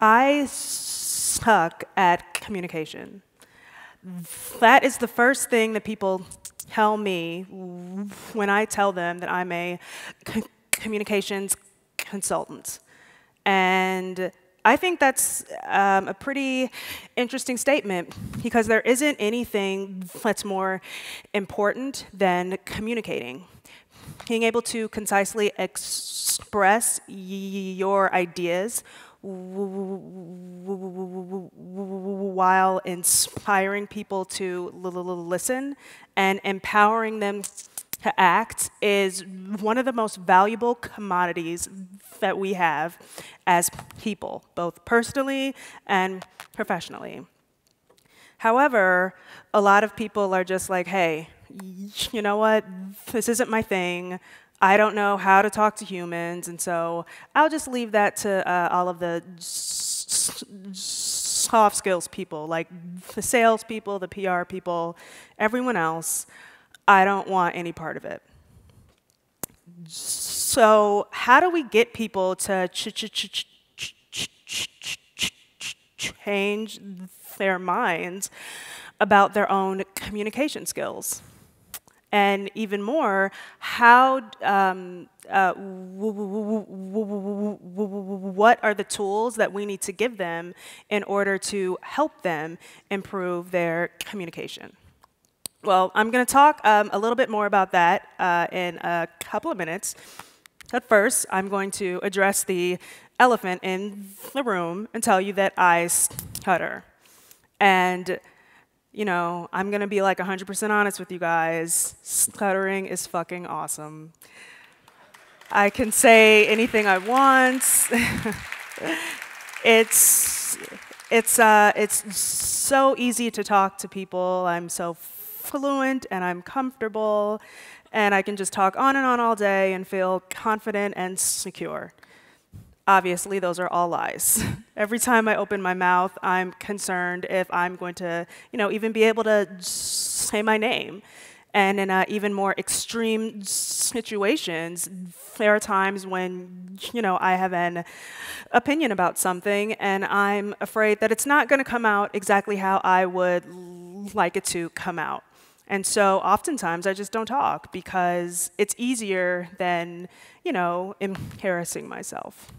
I suck at communication. That is the first thing that people tell me when I tell them that I'm a communications consultant. And I think that's a pretty interesting statement because there isn't anything that's more important than communicating. Being able to concisely express your ideas while inspiring people to listen and empowering them to act is one of the most valuable commodities that we have as people, both personally and professionally. However, a lot of people are just like, hey, you know what, this isn't my thing. I don't know how to talk to humans, and so I'll just leave that to all of the soft skills people, like the sales people, the PR people, everyone else. I don't want any part of it. So how do we get people to change their minds about their own communication skills? And even more, what are the tools that we need to give them in order to help them improve their communication? Well, I'm going to talk a little bit more about that in a couple of minutes. But first, I'm going to address the elephant in the room and tell you that I stutter. And you know, I'm going to be like 100% honest with you guys. Stuttering is fucking awesome. I can say anything I want. It's so easy to talk to people. I'm so fluent and I'm comfortable. And I can just talk on and on all day and feel confident and secure. Obviously, those are all lies. Every time I open my mouth, I'm concerned if I'm going to, even be able to say my name. And in even more extreme situations, there are times when, I have an opinion about something, and I'm afraid that it's not going to come out exactly how I would like it to come out. And so oftentimes I just don't talk because it's easier than, embarrassing myself.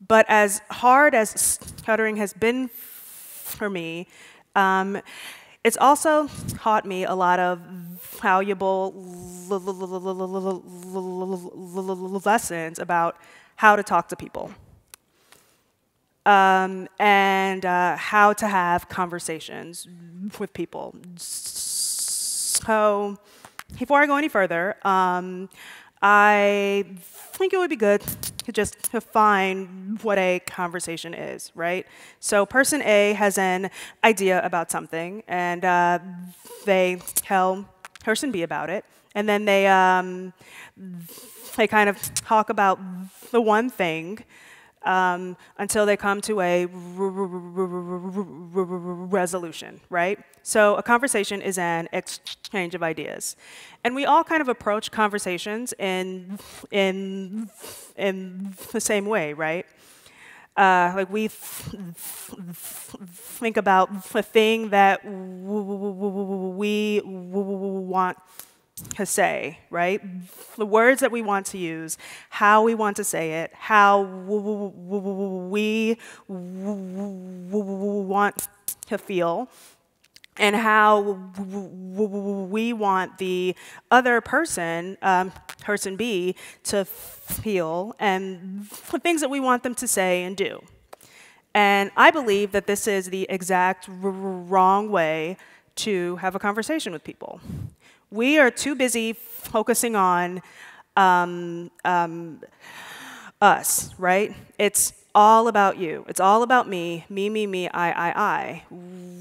But as hard as stuttering has been for me, it's also taught me a lot of valuable lessons about how to talk to people and how to have conversations with people. So before I go any further, I think it would be good to just define what a conversation is, right? So person A has an idea about something, and they tell person B about it, and then they kind of talk about the one thing until they come to a resolution, right? So a conversation is an exchange of ideas. And we all kind of approach conversations in the same way, right? Like we think about the thing that we want to say, right? The words that we want to use, how we want to say it, how we want to feel, and how we want the other person, person B, to feel, and the things that we want them to say and do. And I believe that this is the exact wrong way to have a conversation with people. We are too busy focusing on us, right? It's all about you. It's all about me, I.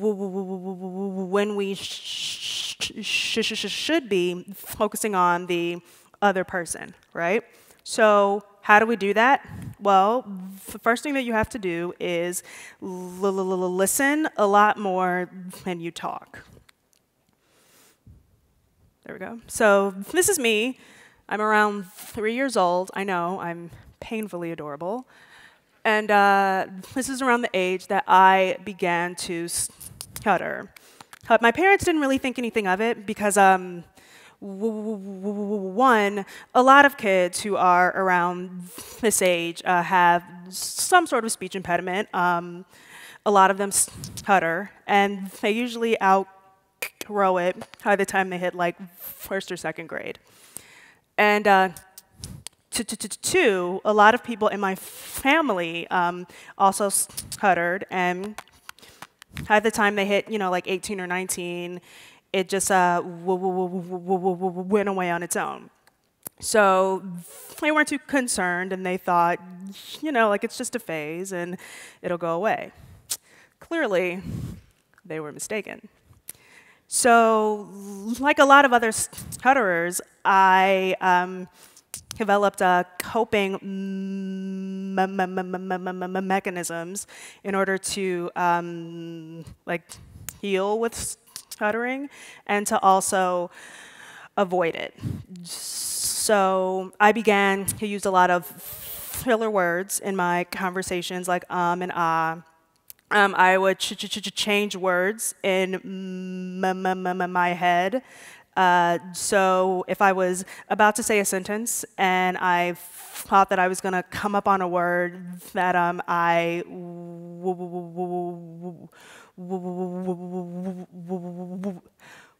When we should be focusing on the other person, right? So how do we do that? Well, the first thing that you have to do is listen a lot more than you talk. There we go. So this is me. I'm around 3 years old. I know, I'm painfully adorable. And this is around the age that I began to stutter. My parents didn't really think anything of it because, one, a lot of kids who are around this age have some sort of speech impediment. A lot of them stutter, and they usually outgrow it by the time they hit like first or second grade. And two, a lot of people in my family also stuttered, and by the time they hit, like 18 or 19, it just went away on its own. So they weren't too concerned, and they thought, like it's just a phase, and it'll go away. Clearly, they were mistaken. So, like a lot of other stutterers, I developed coping mechanisms in order to heal with stuttering and to also avoid it. So I began to use a lot of filler words in my conversations, like and ah. I would change words in my head. So if I was about to say a sentence and I thought that I was going to come up on a word that I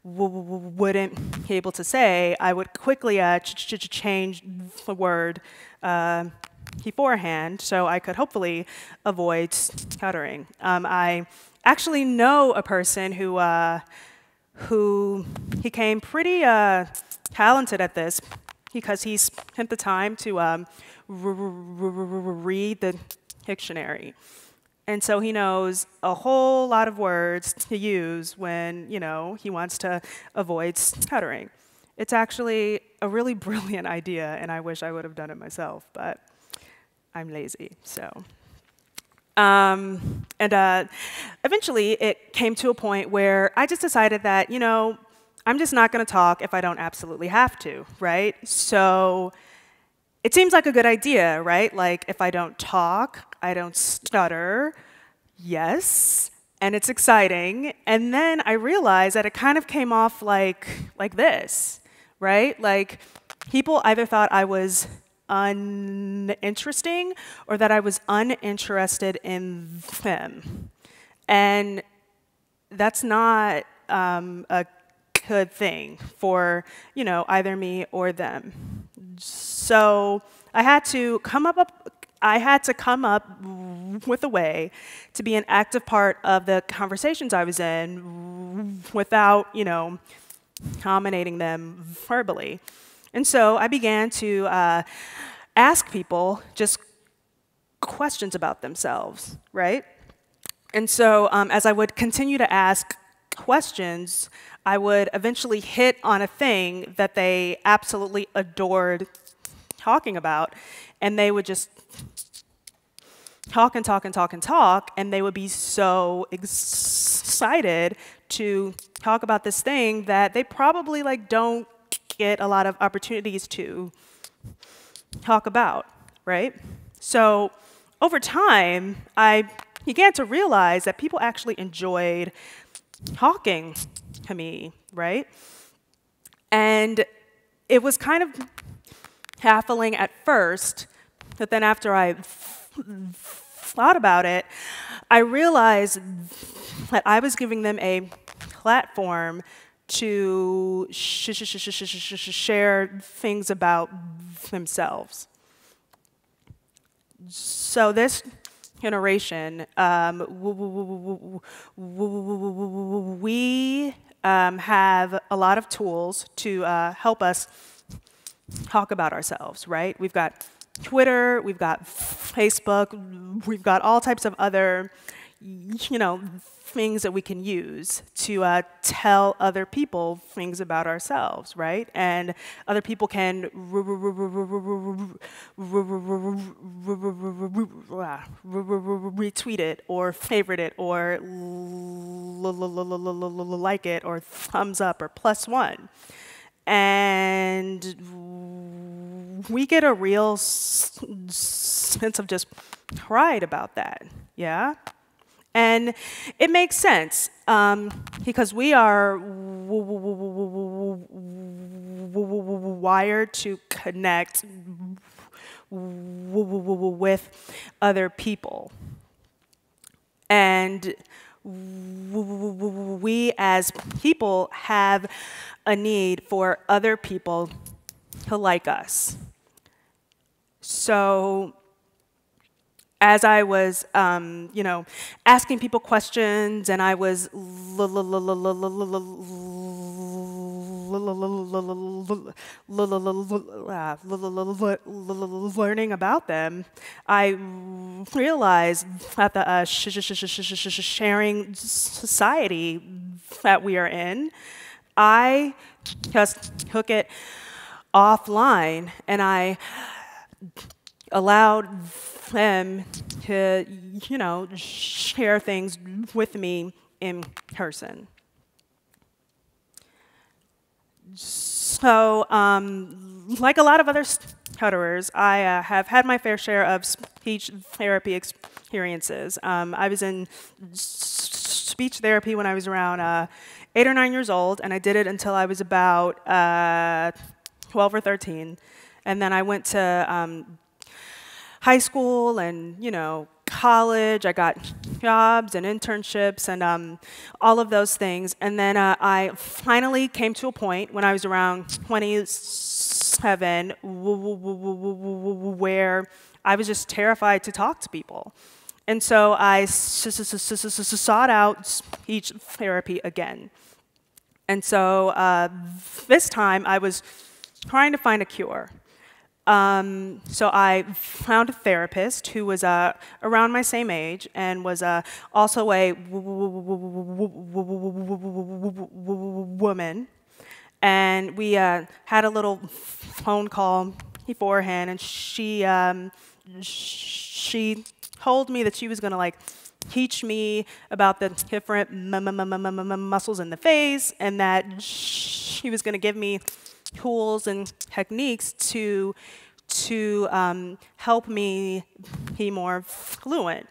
wouldn't be able to say, I would quickly change the word beforehand so I could hopefully avoid stuttering. I actually know a person who became pretty talented at this because he spent the time to read the dictionary. And so he knows a whole lot of words to use when, he wants to avoid stuttering. It's actually a really brilliant idea, and I wish I would have done it myself, but I'm lazy, so. Eventually, it came to a point where I just decided that, I'm just not going to talk if I don't absolutely have to, right? So it seems like a good idea, right? Like, if I don't talk, I don't stutter, yes, and it's exciting. And then I realized that it kind of came off like this, right? Like, people either thought I was uninteresting or that I was uninterested in them. And that's not a good thing for, either me or them. So I had to come up with a way to be an active part of the conversations I was in without, dominating them verbally. And so I began to ask people just questions about themselves, right? And so as I would continue to ask questions, I would eventually hit on a thing that they absolutely adored talking about, and they would just talk and talk and talk and talk, and they would be so excited to talk about this thing that they probably don't get a lot of opportunities to talk about, right? So over time, I began to realize that people actually enjoyed talking to me, right? And it was kind of baffling at first, but then after I thought about it, I realized that I was giving them a platform to share things about themselves. So this generation, we have a lot of tools to help us talk about ourselves, right? We've got Twitter, we've got Facebook, we've got all types of other, things that we can use to tell other people things about ourselves, right? And other people can retweet it or favorite it or like it or thumbs up or +1. And we get a real sense of just pride about that, yeah? And it makes sense because we are wired to connect with other people. And we as people have a need for other people to like us. So as I was, asking people questions, and I was learning about them, I realized that the sharing society that we are in, I just took it offline, and I allowed them to, share things with me in person. So, like a lot of other stutterers, I have had my fair share of speech therapy experiences. I was in speech therapy when I was around 8 or 9 years old, and I did it until I was about 12 or 13. And then I went to high school and, college. I got jobs and internships and all of those things. And then I finally came to a point when I was around 27 where I was just terrified to talk to people. And so I sought out speech therapy again. And so this time I was trying to find a cure. So I found a therapist who was around my same age and was also a woman. And we had a little phone call beforehand, and she told me that she was going to teach me about the different muscles in the face, and that she was going to give me tools and techniques to help me be more fluent.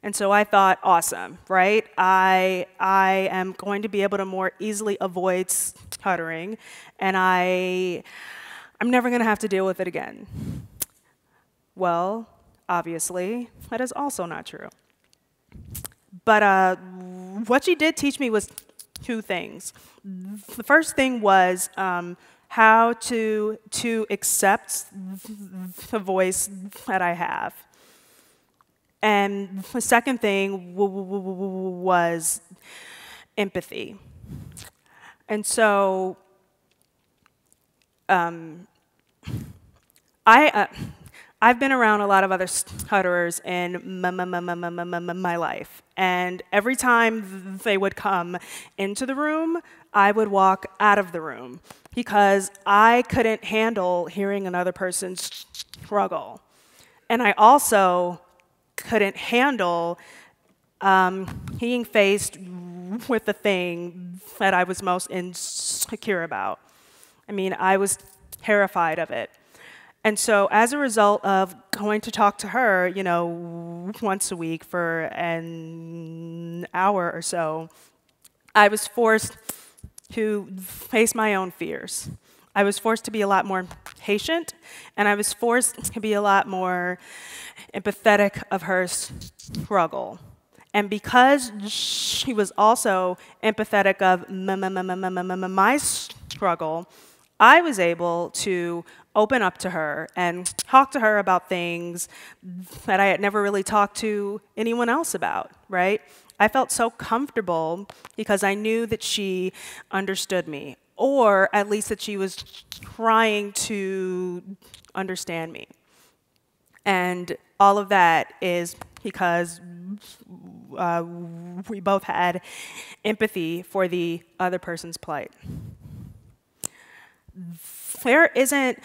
And so I thought, awesome, right? I am going to be able to more easily avoid stuttering, and I'm never going to have to deal with it again. Well, obviously, that is also not true. But what she did teach me was two things. The first thing was how to accept the voice that I have. And the second thing was empathy. And so I've been around a lot of other stutterers in my life. And every time they would come into the room, I would walk out of the room because I couldn't handle hearing another person's struggle. And I also couldn't handle being faced with the thing that I was most insecure about. I mean, I was terrified of it. And so as a result of going to talk to her, once a week for an hour or so, I was forced to face my own fears. I was forced to be a lot more patient, and I was forced to be a lot more empathetic of her struggle. And because she was also empathetic of my struggle, I was able to open up to her and talk to her about things that I had never really talked to anyone else about, right? I felt so comfortable because I knew that she understood me, or at least that she was trying to understand me. And all of that is because we both had empathy for the other person's plight. There isn't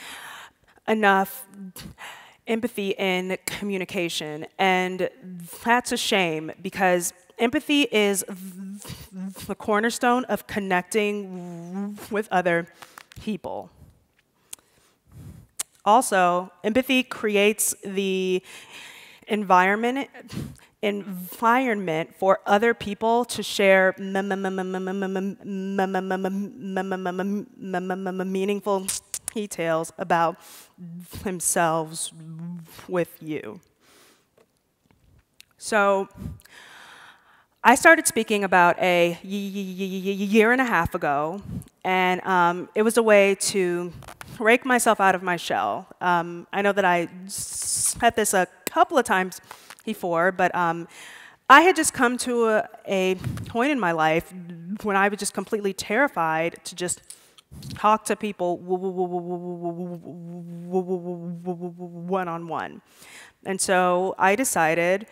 enough empathy in communication, and that's a shame because empathy is the cornerstone of connecting with other people. Also, empathy creates the environment for other people to share meaningful details about themselves with you. So I started speaking about a year and a half ago, and it was a way to rake myself out of my shell. I know that I said this a couple of times before, but I had just come to a point in my life when I was just completely terrified to just talk to people one-on-one. And so I decided,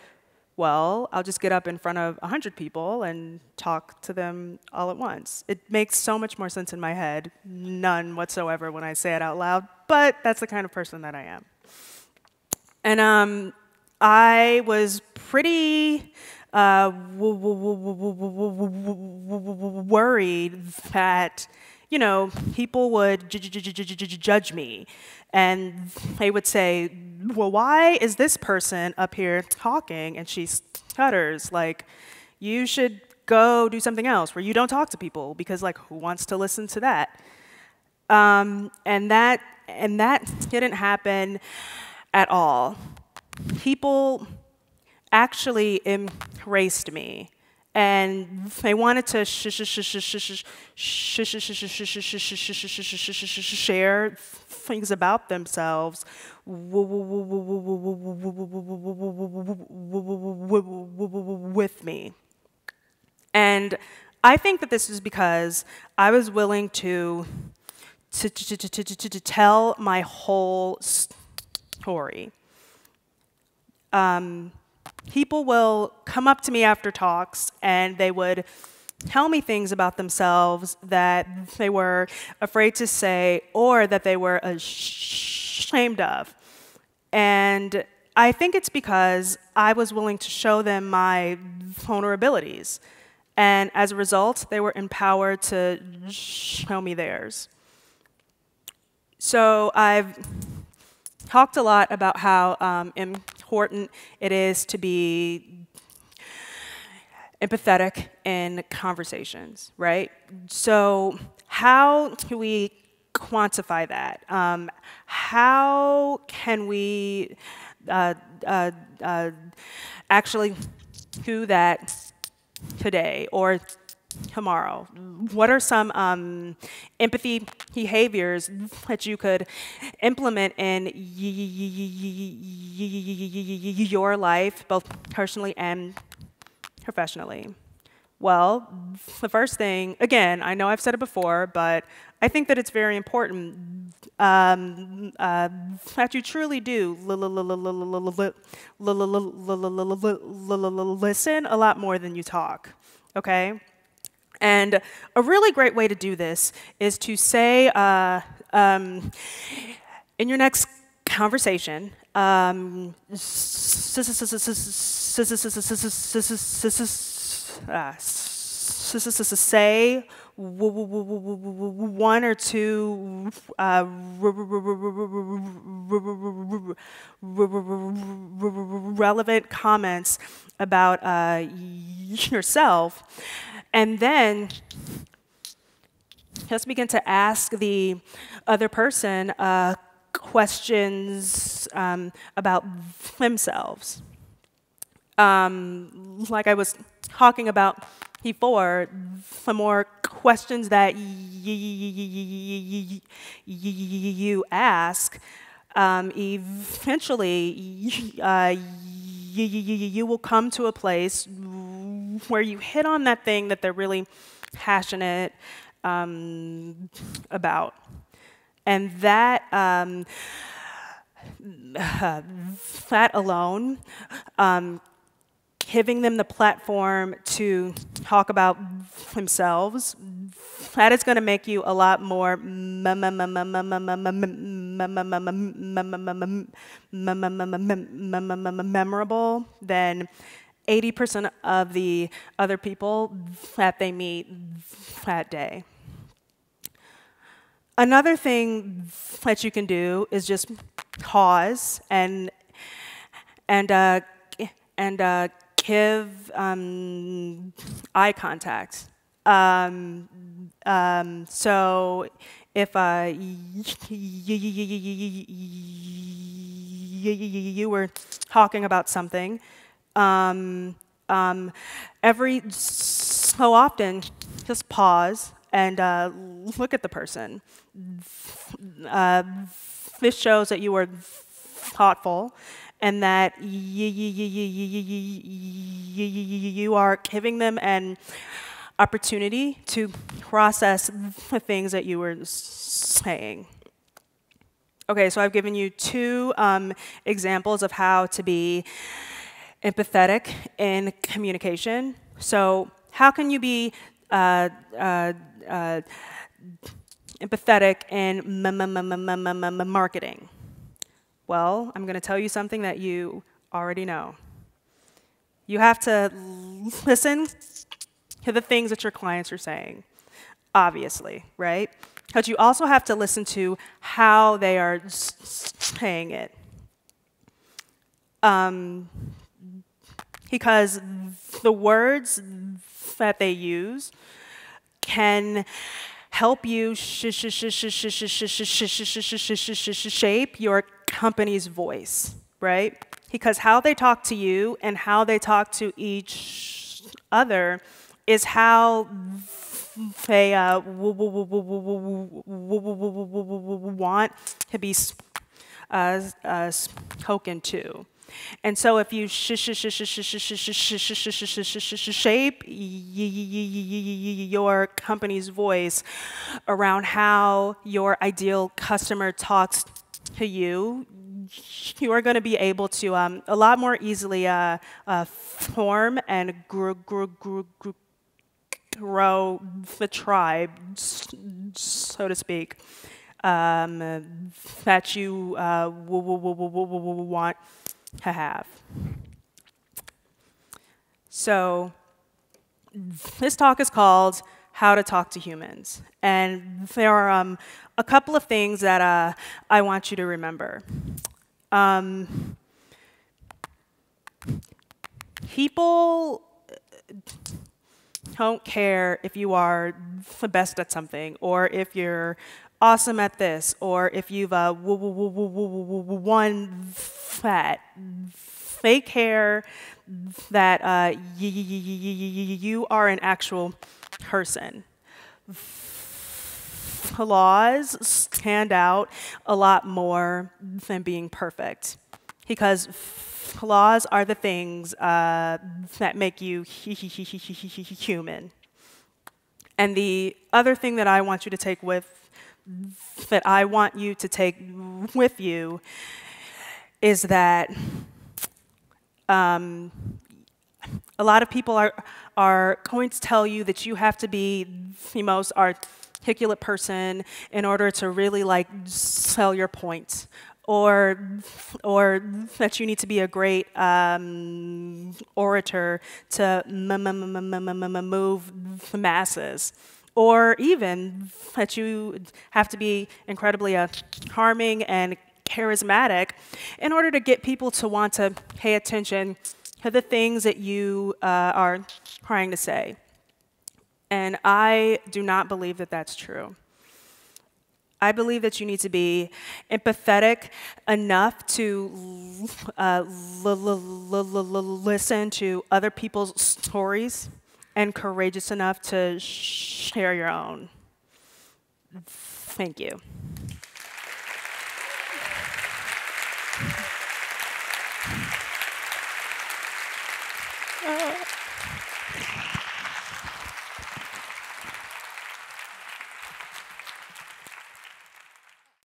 well, I'll just get up in front of 100 people and talk to them all at once. It makes so much more sense in my head, none whatsoever when I say it out loud, but that's the kind of person that I am. And I was pretty worried that, you know, people would judge me, and they would say, well, why is this person up here talking and she stutters? Like, you should go do something else where you don't talk to people, because, like, who wants to listen to that? And that didn't happen at all. People actually embraced me, and they wanted to share things about themselves with me. And I think that this is because I was willing to tell my whole story. People will come up to me after talks, and they would tell me things about themselves that they were afraid to say or that they were ashamed of. And I think it's because I was willing to show them my vulnerabilities. And as a result, they were empowered to show me theirs. So I've talked a lot about how important it is to be empathetic in conversations, right? So how do we quantify that? How can we actually do that today or tomorrow? What are some empathy behaviors that you could implement in your life, both personally and professionally? Well, the first thing, again, I know I've said it before, but I think that it's very important that you truly do listen a lot more than you talk, okay? And a really great way to do this is to say in your next conversation, say one or two relevant comments about yourself, and then just begin to ask the other person questions about themselves. Like I was talking about before, the more questions that you ask, eventually you will come to a place where you hit on that thing that they're really passionate about. And that that alone, giving them the platform to talk about themselves, that is going to make you a lot more memorable than 80% of the other people that they meet that day. Another thing that you can do is just pause and uh, give eye contact. So if you were talking about something, every so often, just pause and look at the person. This shows that you were thoughtful and that you are giving them an opportunity to process the things that you were saying. Okay, so I've given you two examples of how to be empathetic in communication. So how can you be empathetic in marketing? Well, I'm going to tell you something that you already know. You have to listen to the things that your clients are saying, obviously, right? But you also have to listen to how they are saying it. Because the words that they use can help you shape your company's voice, right? Because how they talk to you and how they talk to each other is how they want to be spoken to. And so if you shape your company's voice around how your ideal customer talks to you, you are going to be able to a lot more easily form and grow the tribe, so to speak, that you want to have. So this talk is called How to Talk to Humans. And there are a couple of things that I want you to remember. People don't care if you are the best at something, or if you're awesome at this, or if you've won that. They care that you are an actual person. Flaws stand out a lot more than being perfect, because flaws are the things that make you human. And the other thing that I want you to take with you is that a lot of people are going to tell you that you have to be the most articulate person in order to really sell your point, or that you need to be a great orator to move the masses, or even that you have to be incredibly charming and charismatic in order to get people to want to pay attention to the things that you are trying to say. And I do not believe that that's true. I believe that you need to be empathetic enough to listen to other people's stories and courageous enough to share your own. Thank you.